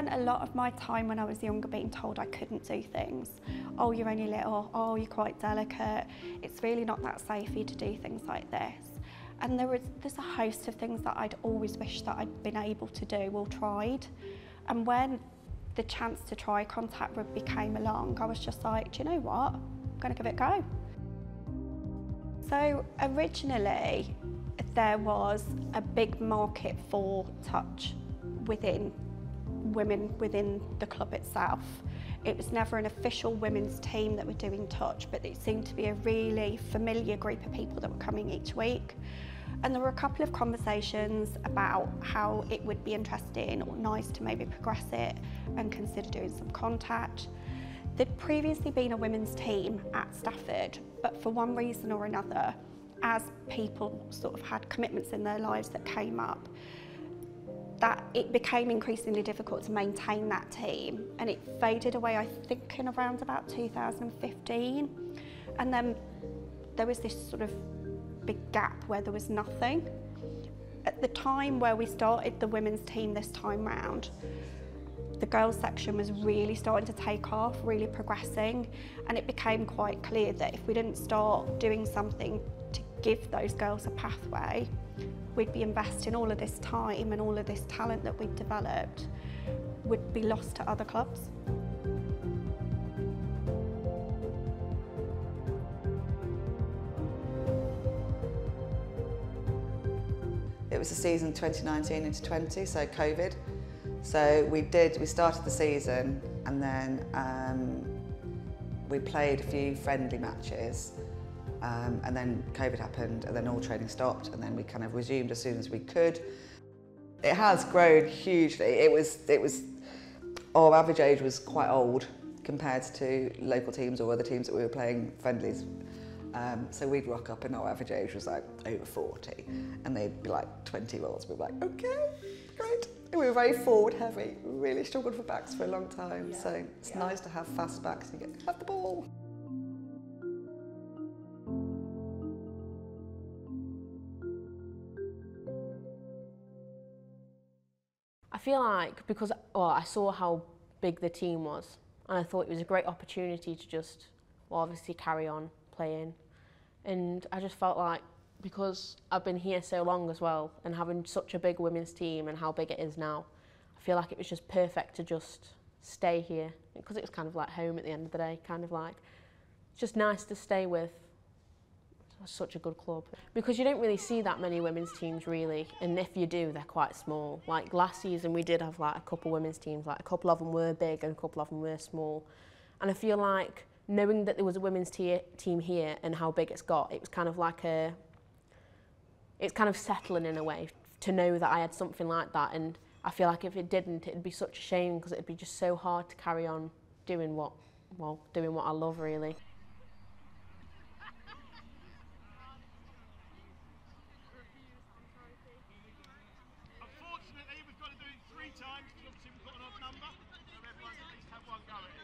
spent a lot of my time when I was younger being told I couldn't do things. Oh, you're only little, oh, you're quite delicate. It's really not that safe for you to do things like this. And there's a host of things that I'd always wished that I'd been able to do or tried. And when the chance to try contact rugby came along, I was just like, do you know what? I'm going to give it a go. So originally, there was a big market for touch within women within the club itself. It was never an official women's team that were doing touch, but it seemed to be a really familiar group of people that were coming each week. And there were a couple of conversations about how it would be interesting or nice to maybe progress it and consider doing some contact. There'd previously been a women's team at Stafford, but for one reason or another, as people sort of had commitments in their lives that came up, that it became increasingly difficult to maintain that team, and it faded away, I think, in around about 2015. And then there was this sort of big gap where there was nothing. At the time where we started the women's team this time round, the girls section was really starting to take off, really progressing, and it became quite clear that if we didn't start doing something to give those girls a pathway, we'd be investing all of this time and all of this talent that we'd developed would be lost to other clubs. It was the season 2019 into 20, so COVID. So we started the season, and then we played a few friendly matches, and then COVID happened, and then all training stopped, and then we kind of resumed as soon as we could. It has grown hugely. Our average age was quite old compared to local teams or other teams that we were playing friendlies. So we'd rock up and our average age was like over 40, and they'd be like 20-year-olds. We'd be like, okay, great. And we were very forward heavy. We really struggled for backs for a long time. So it's nice to have fast backs and you get, have the ball. I feel like because I saw how big the team was, and I thought it was a great opportunity to just, obviously carry on playing. And I just felt like, because I've been here so long as well, and having such a big women's team and how big it is now, I feel like it was just perfect to just stay here, because it was kind of like home at the end of the day, kind of like, it's just nice to stay with such a good club. Because you don't really see that many women's teams really, and if you do, they're quite small. Like last season we did have like a couple women's teams, like a couple of them were big and a couple of them were small. And I feel like knowing that there was a women's team here and how big it's got, it was kind of like it's kind of settling in a way to know that I had something like that. And I feel like if it didn't, it'd be such a shame, because it'd be just so hard to carry on doing what I love really. Unfortunately, we've got to do it 3 times because obviously we've got an odd number, so everyone's at least have one go at it.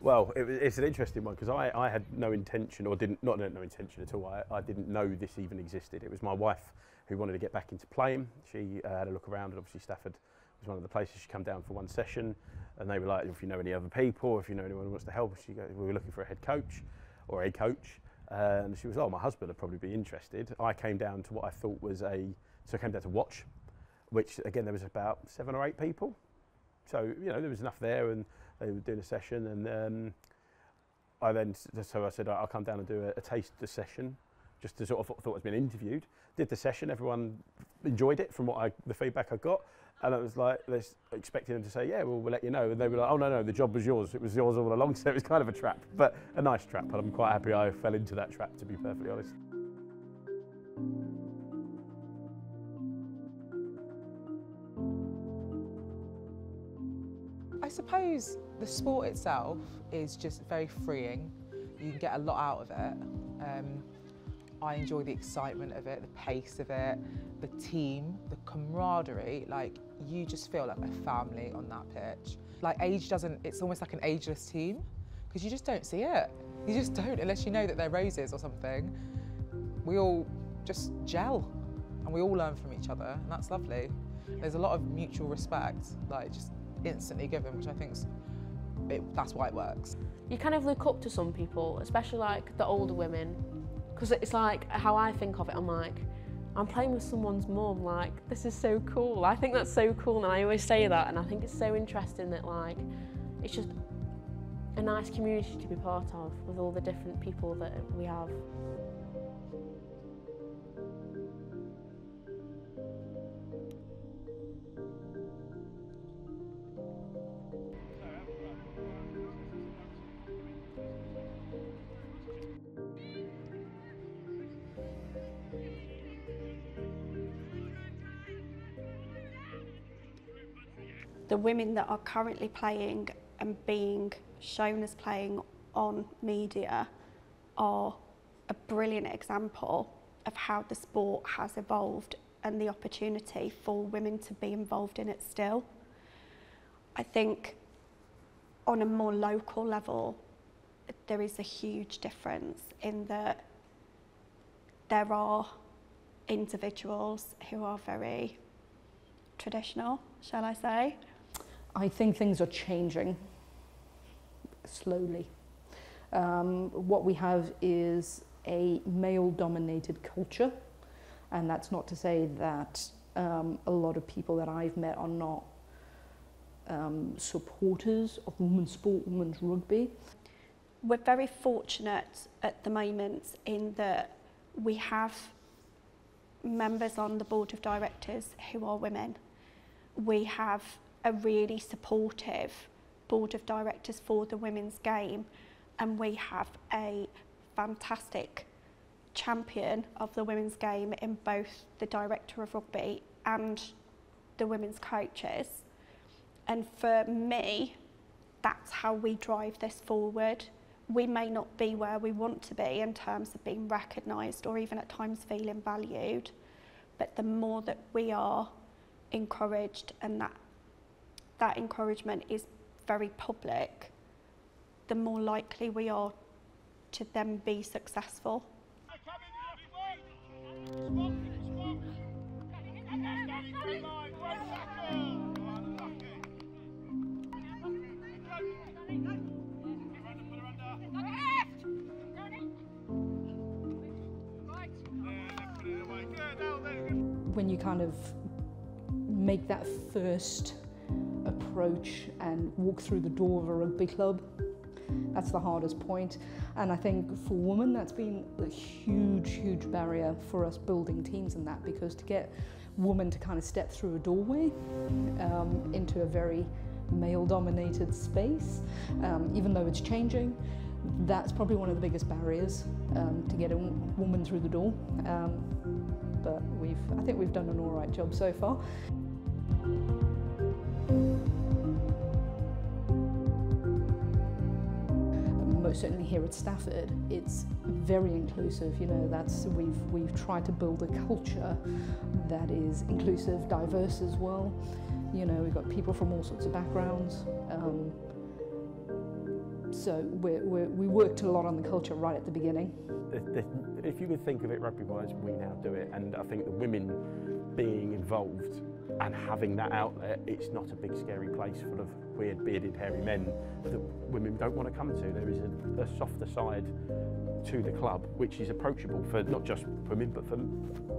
Well, it's an interesting one, because I had no intention, or no intention at all. I didn't know this even existed. It was my wife who wanted to get back into playing. She had a look around, and obviously Stafford was one of the places. She come down for one session, and they were like, if you know any other people, if you know anyone who wants to help, we were looking for a head coach or a coach. And she was, oh, my husband would probably be interested. I came down to what I thought was so I came down to watch, which again, there was about 7 or 8 people. So, you know, there was enough there, and they were doing a session, and so I said, I'll come down and do a taster session, just to sort of thought I was being interviewed. Did the session, everyone enjoyed it from the feedback I got, and I was like, expecting them to say, yeah, we'll let you know, and they were like, oh no, the job was yours. It was yours all along, so it was kind of a trap, but a nice trap, and I'm quite happy I fell into that trap, to be perfectly honest. I suppose the sport itself is just very freeing. You can get a lot out of it. I enjoy the excitement of it, the pace of it, the team, the camaraderie. Like, you just feel like a family on that pitch. Like, it's almost like an ageless team, because you just don't see it. You just don't, unless you know that they're roses or something. We all just gel, and we all learn from each other, and that's lovely. There's a lot of mutual respect, like just instantly given, which I think that's why it works. You kind of look up to some people, especially like the older women, because it's like how I think of it, I'm like, I'm playing with someone's mum, like, this is so cool. I think that's so cool, and I always say that, and I think it's so interesting that, like, it's just a nice community to be part of with all the different people that we have. The women that are currently playing and being shown as playing on media are a brilliant example of how the sport has evolved and the opportunity for women to be involved in it still. I think on a more local level, there is a huge difference in that there are individuals who are very traditional, shall I say. I think things are changing slowly. What we have is a male-dominated culture, and that's not to say that a lot of people that I've met are not supporters of women's sport, women's rugby. We're very fortunate at the moment in that we have members on the board of directors who are women. We have a really supportive board of directors for the women's game, and we have a fantastic champion of the women's game in both the director of rugby and the women's coaches. And for me, that's how we drive this forward. We may not be where we want to be in terms of being recognised or even at times feeling valued, but the more that we are encouraged and that encouragement is very public, the more likely we are to then be successful. When you kind of make that first approach and walk through the door of a rugby club, that's the hardest point. And I think for women that's been a huge barrier for us building teams in that, because to get women to kind of step through a doorway into a very male-dominated space, even though it's changing, that's probably one of the biggest barriers to get a woman through the door. But I think we've done an all right job so far. Most certainly here at Stafford, it's very inclusive. You know, we've tried to build a culture that is inclusive, diverse as well. You know, we've got people from all sorts of backgrounds. So we worked a lot on the culture right at the beginning. If you could think of it rugby-wise, we now do it, and I think the women being involved and having that outlet, it's not a big scary place full of weird bearded hairy men that women don't want to come to. There is a softer side to the club which is approachable for not just women but for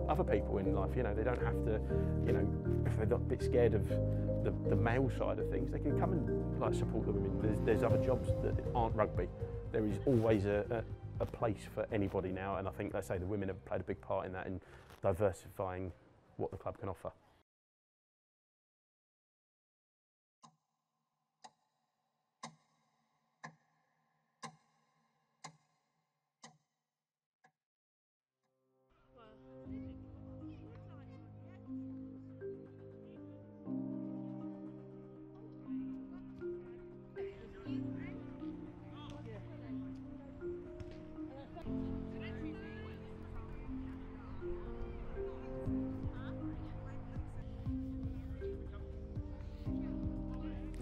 other people in life. You know, they don't have to, you know, if they're not a bit scared of the male side of things, they can come and like support the women. There's other jobs that aren't rugby. There is always a place for anybody now, and I think, let's say, the women have played a big part in that, in diversifying what the club can offer.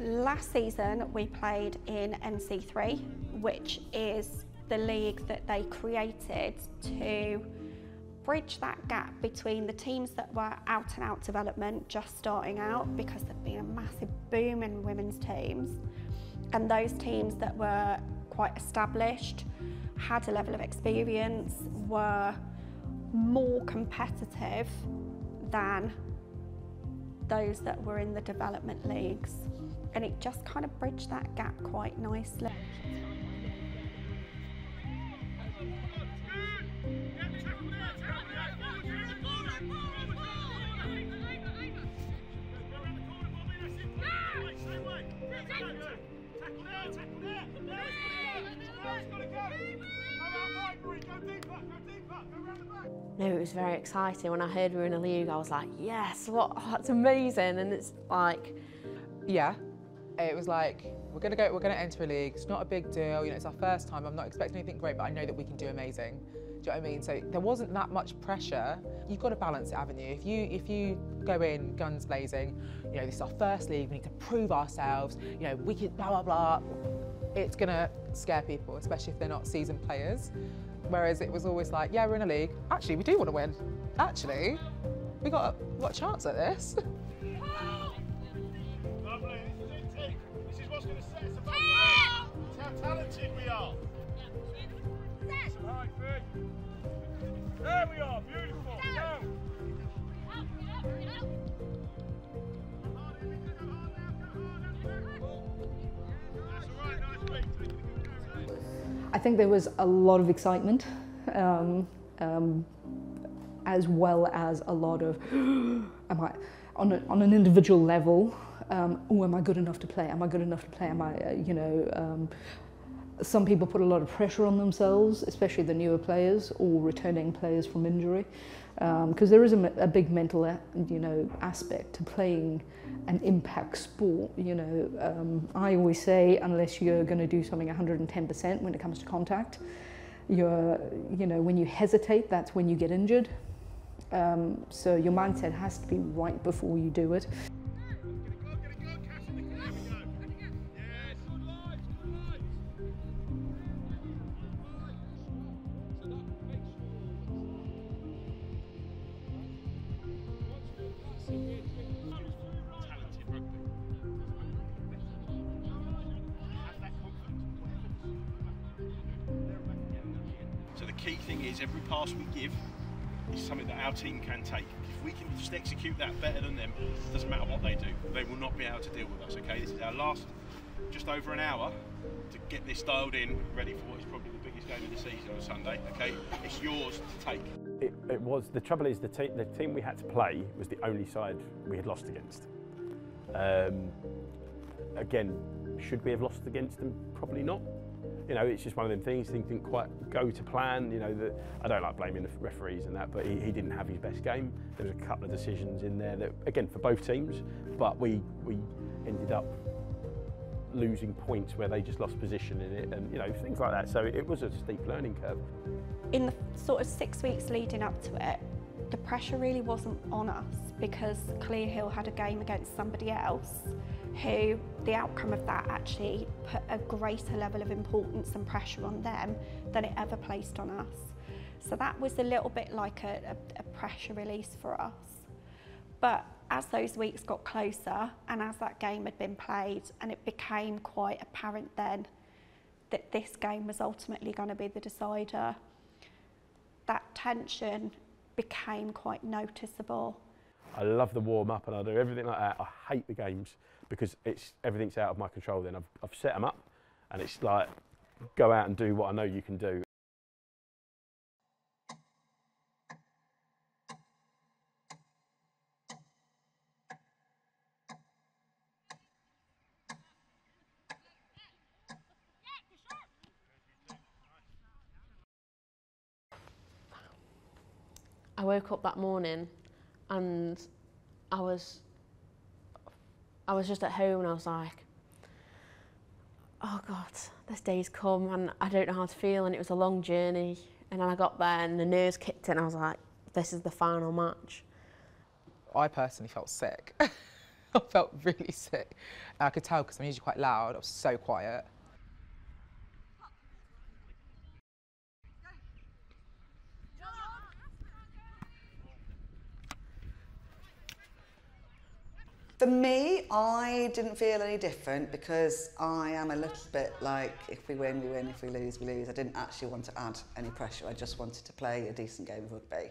Last season we played in NC3, which is the league that they created to bridge that gap between the teams that were out and out development, just starting out, because there'd been a massive boom in women's teams, and those teams that were quite established, had a level of experience, were more competitive than those that were in the development leagues. And it just kind of bridged that gap quite nicely. No, it was very exciting. When I heard we were in a league, I was like, yes, that's amazing. And it's like, yeah, it was like, we're gonna enter a league. It's not a big deal. You know, it's our first time. I'm not expecting anything great, but I know that we can do amazing. Do you know what I mean? So there wasn't that much pressure. You've got to balance it, haven't you? If you go in guns blazing, you know, this is our first league. We need to prove ourselves. You know, we can blah blah blah. It's gonna scare people, especially if they're not seasoned players. Whereas it was always like, yeah, we're in a league. Actually, we do want to win. Actually, we got a chance at this. Lovely, this is it, team. This is what's going to set us above. That's how talented we are. Some high feet. There we are, beautiful. Down. That's all right, nice feet. I think there was a lot of excitement, as well as a lot of, am I, on an individual level, oh, am I good enough to play? Am I good enough to play? Am I, you know, some people put a lot of pressure on themselves, especially the newer players or returning players from injury, because there is a big mental, you know, aspect to playing an impact sport. You know, I always say, unless you're going to do something 110% when it comes to contact, you know, when you hesitate, that's when you get injured. So your mindset has to be right before you do it. So the key thing is every pass we give is something that our team can take. If we can just execute that better than them, it doesn't matter what they do. They will not be able to deal with us, okay? This is our last just over an hour to get this dialed in, ready for what is probably the biggest game of the season on Sunday, okay? It's yours to take. It was, the trouble is the team we had to play was the only side we had lost against. Again, should we have lost against them? Probably not. You know, it's just one of them things didn't quite go to plan. You know, I don't like blaming the referees and that, but he didn't have his best game. There was a couple of decisions in there that, again, for both teams, but we ended up losing points where they just lost position in it, and you know, things like that. So it was a steep learning curve. In the sort of 6 weeks leading up to it, the pressure really wasn't on us, because Clear Hill had a game against somebody else who the outcome of that actually put a greater level of importance and pressure on them than it ever placed on us. So that was a little bit like a pressure release for us. But as those weeks got closer and as that game had been played, and it became quite apparent then that this game was ultimately going to be the decider, that tension became quite noticeable. I love the warm-up and I do everything like that. I hate the games because everything's out of my control then. I've set them up and it's like, go out and do what I know you can do. I woke up that morning and I was just at home and I was like, oh God, this day's come and I don't know how to feel, and it was a long journey. And then I got there and the nerves kicked in. I was like, this is the final match. I personally felt sick. I felt really sick. And I could tell because I'm usually quite loud. I was so quiet. For me, I didn't feel any different because I am a little bit like, if we win, we win, if we lose, we lose. I didn't actually want to add any pressure. I just wanted to play a decent game of rugby.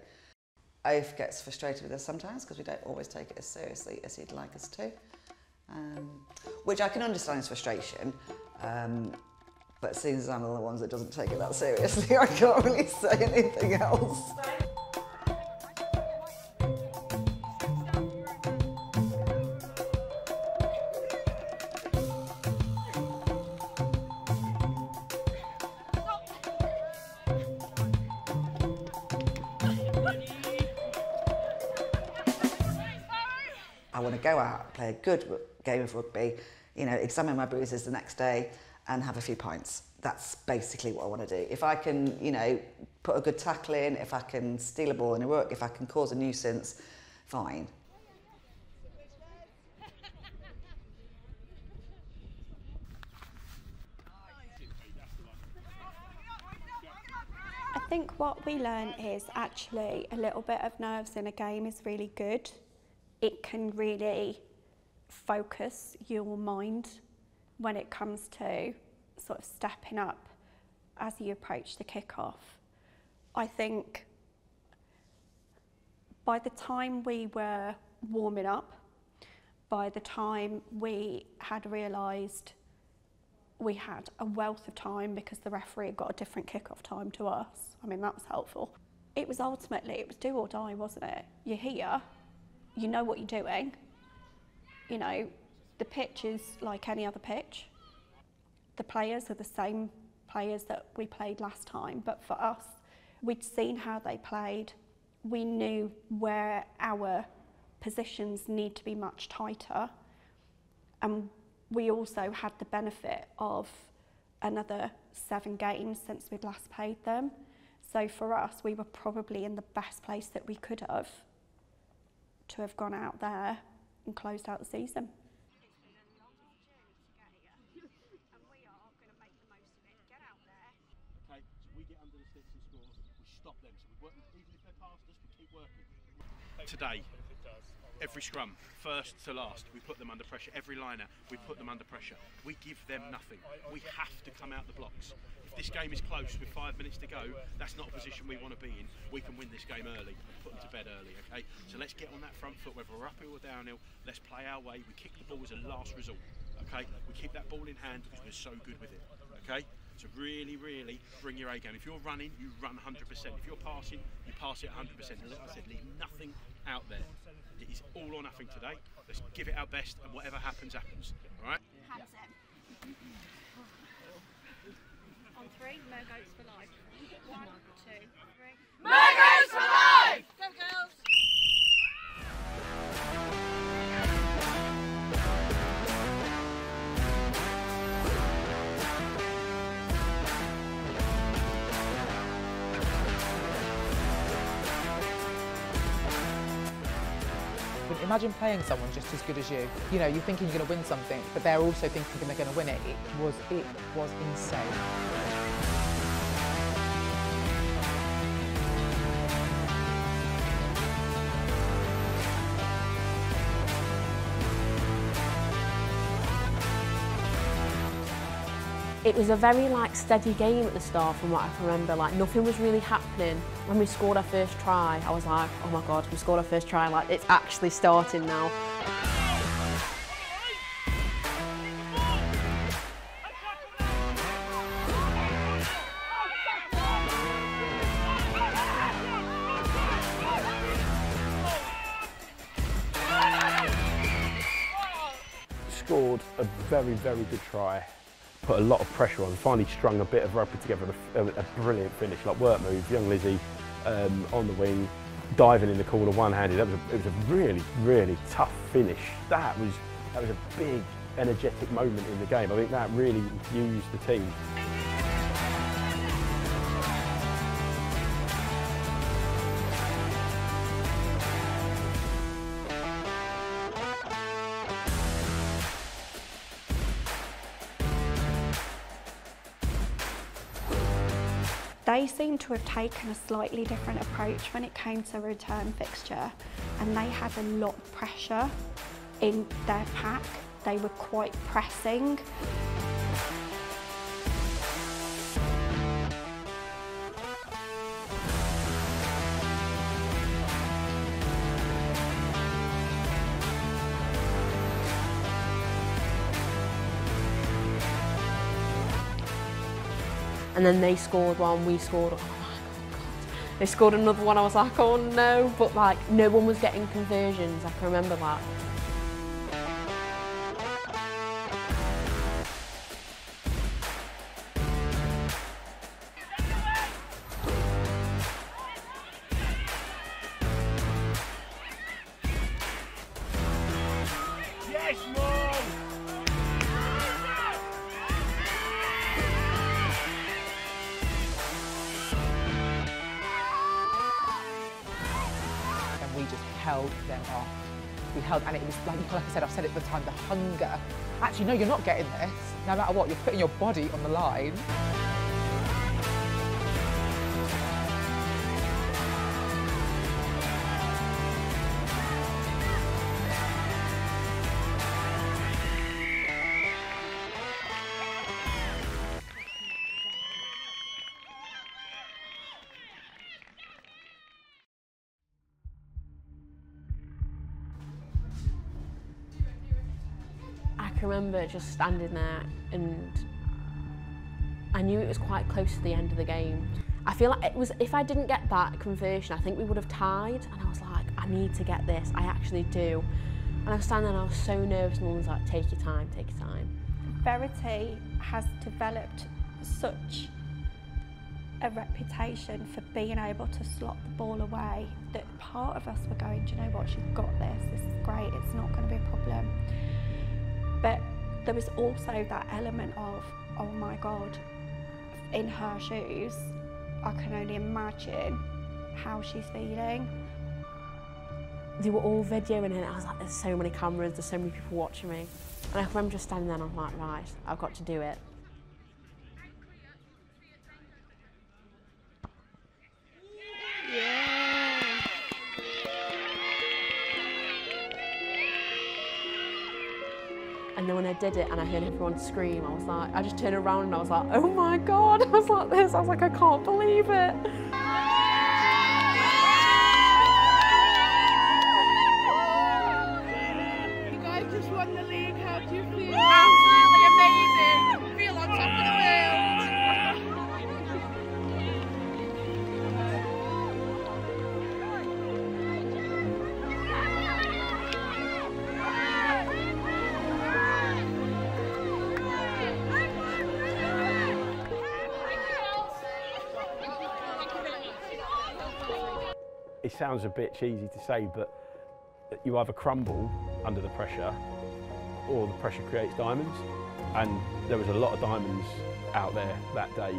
Oaf gets frustrated with us sometimes because we don't always take it as seriously as he'd like us to, which I can understand his frustration, but seeing as I'm one of the ones that doesn't take it that seriously, I can't really say anything else. I want to go out, play a good game of rugby, you know, examine my bruises the next day and have a few pints. That's basically what I want to do. If I can, you know, put a good tackle in, if I can steal a ball in a ruck, if I can cause a nuisance, fine. I think what we learn is actually a little bit of nerves in a game is really good. It can really focus your mind when it comes to sort of stepping up as you approach the kick-off. I think by the time we were warming up, by the time we had realised we had a wealth of time because the referee had got a different kick-off time to us, I mean, that was helpful. It was ultimately, it was do or die, wasn't it? You're here, you know what you're doing. You know, the pitch is like any other pitch. The players are the same players that we played last time, but for us, we'd seen how they played. We knew where our positions need to be much tighter, and we also had the benefit of another 7 games since we'd last played them. So for us, we were probably in the best place that we could have to have gone out there and closed out the season. Okay, so we get under the sticks and scores, we stop them, so we work, even if they're past us, we keep working. Today, every scrum, first to last, we put them under pressure. Every liner, we put them under pressure. We give them nothing. We have to come out the blocks. If this game is close with 5 minutes to go, that's not a position we want to be in. We can win this game early and put them to bed early, okay? So let's get on that front foot, whether we're uphill or downhill. Let's play our way. We kick the ball as a last resort, okay? We keep that ball in hand because we're so good with it, okay? So really, really bring your A game. If you're running, you run 100%. If you're passing, you pass it 100%. And like I said, leave nothing out there. It is all or nothing today. Let's give it our best, and whatever happens, happens. All right? Hands in. On 3, no goats for life. 1, 2, 3. No goats for life! Go girls! Imagine playing someone just as good as you. You know, you're thinking you're going to win something, but they're also thinking they're going to win it. It was insane. It was a very steady game at the start from what I can remember, nothing was really happening. When we scored our first try, I was like, oh my God, we scored our first try, it's actually starting now. Scored a very, very good try. Put a lot of pressure on, finally strung a bit of rugby together, a brilliant finish, work move, young Lizzie on the wing, diving in the corner one-handed. It was a really, really tough finish. That was a big, energetic moment in the game. I think that really used the team. They seem to have taken a slightly different approach when it came to return fixture, and they had a lot of pressure in their pack. They were quite pressing. And then they scored one, we scored, oh my God. They scored another one, I was like, oh no, but like no one was getting conversions, I can remember that. Yes, Mom! And we just held them off. We held, and it was like I said, I've said it at the time, the hunger. Actually, no, you're not getting this. No matter what, you're putting your body on the line. I remember just standing there and I knew it was quite close to the end of the game. I feel like it was, if I didn't get that conversion, I think we would have tied, and I was like, I need to get this, I actually do. And I was standing there and I was so nervous, and everyone was like, take your time, take your time. Verity has developed such a reputation for being able to slot the ball away that part of us were going, do you know what, she's got this is great, it's not going to be a problem. But there was also that element of, oh my God, in her shoes, I can only imagine how she's feeling. They were all videoing it, and I was like, there's so many cameras, there's so many people watching me. And I remember just standing there and I'm like, right, I've got to do it. And then when I did it and I heard everyone scream, I was like, I just turned around and I was like, oh my God, I was like this, I was like, I can't believe it. You guys just won the league, how do you feel? Absolutely amazing! Feel on top of the world! It sounds a bit cheesy to say, but you either crumble under the pressure or the pressure creates diamonds. And there was a lot of diamonds out there that day.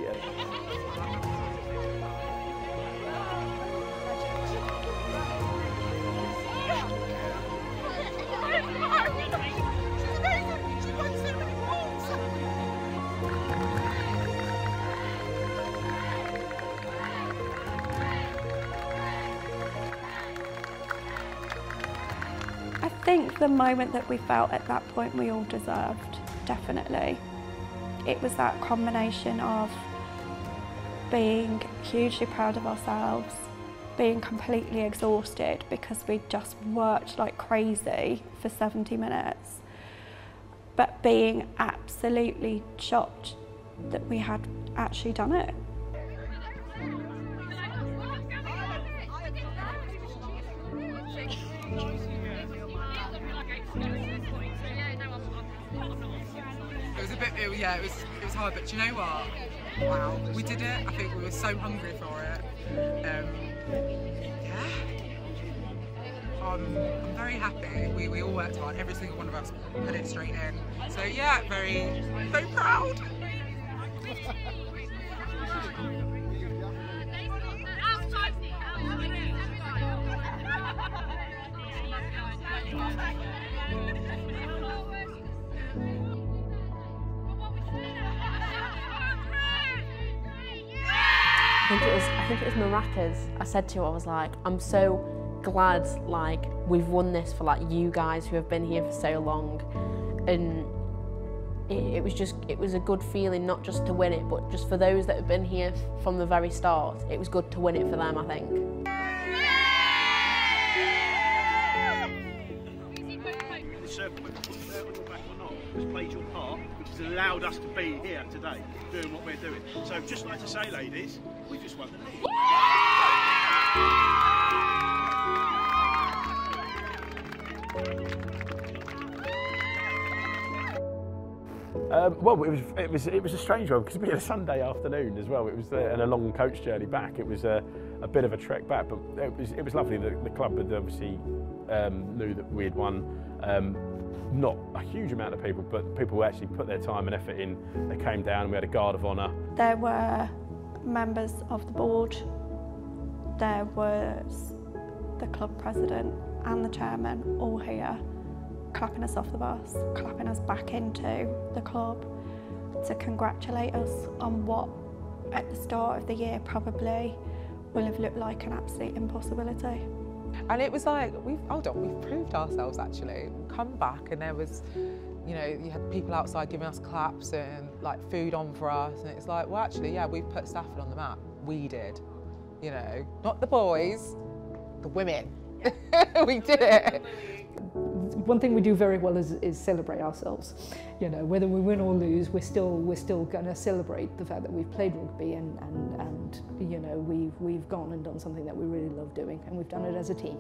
I think the moment that we felt at that point we all deserved, definitely. It was that combination of being hugely proud of ourselves, being completely exhausted because we'd just worked like crazy for 70 minutes, but being absolutely shocked that we had actually done it. It was hard, but do you know what? Wow, we did it. I think we were so hungry for it. Yeah. I'm very happy. We all worked hard. Every single one of us put it straight in. So yeah, very proud. I think it was Maracas. I said to her, I was like, I'm so glad like we've won this for like you guys who have been here for so long, and it was a good feeling not just to win it, but just for those that have been here from the very start. It was good to win it for them, I think. The circle, whether you put it on your back or not, has played your part, which has allowed us to be here today, doing what we're doing. So just like to say, ladies, we just won the league. Well, it was a strange one because it was a Sunday afternoon as well. It was and a long coach journey back. It was a bit of a trek back, but it was lovely. The club had obviously knew that we had won. Not a huge amount of people, but people who actually put their time and effort in. They came down and we had a guard of honour. There were members of the board, there was the club president and the chairman all here, clapping us off the bus, clapping us back into the club to congratulate us on what at the start of the year probably will have looked like an absolute impossibility. And it was like, we've proved ourselves actually. We come back and there was, you know, you had people outside giving us claps and like food on for us, and it's like, well actually, yeah, we've put Stafford on the map. We did, you know, not the boys, the women. We did it. One thing we do very well is celebrate ourselves. You know, whether we win or lose, we're still going to celebrate the fact that we've played rugby and you know we've gone and done something that we really love doing, and we've done it as a team.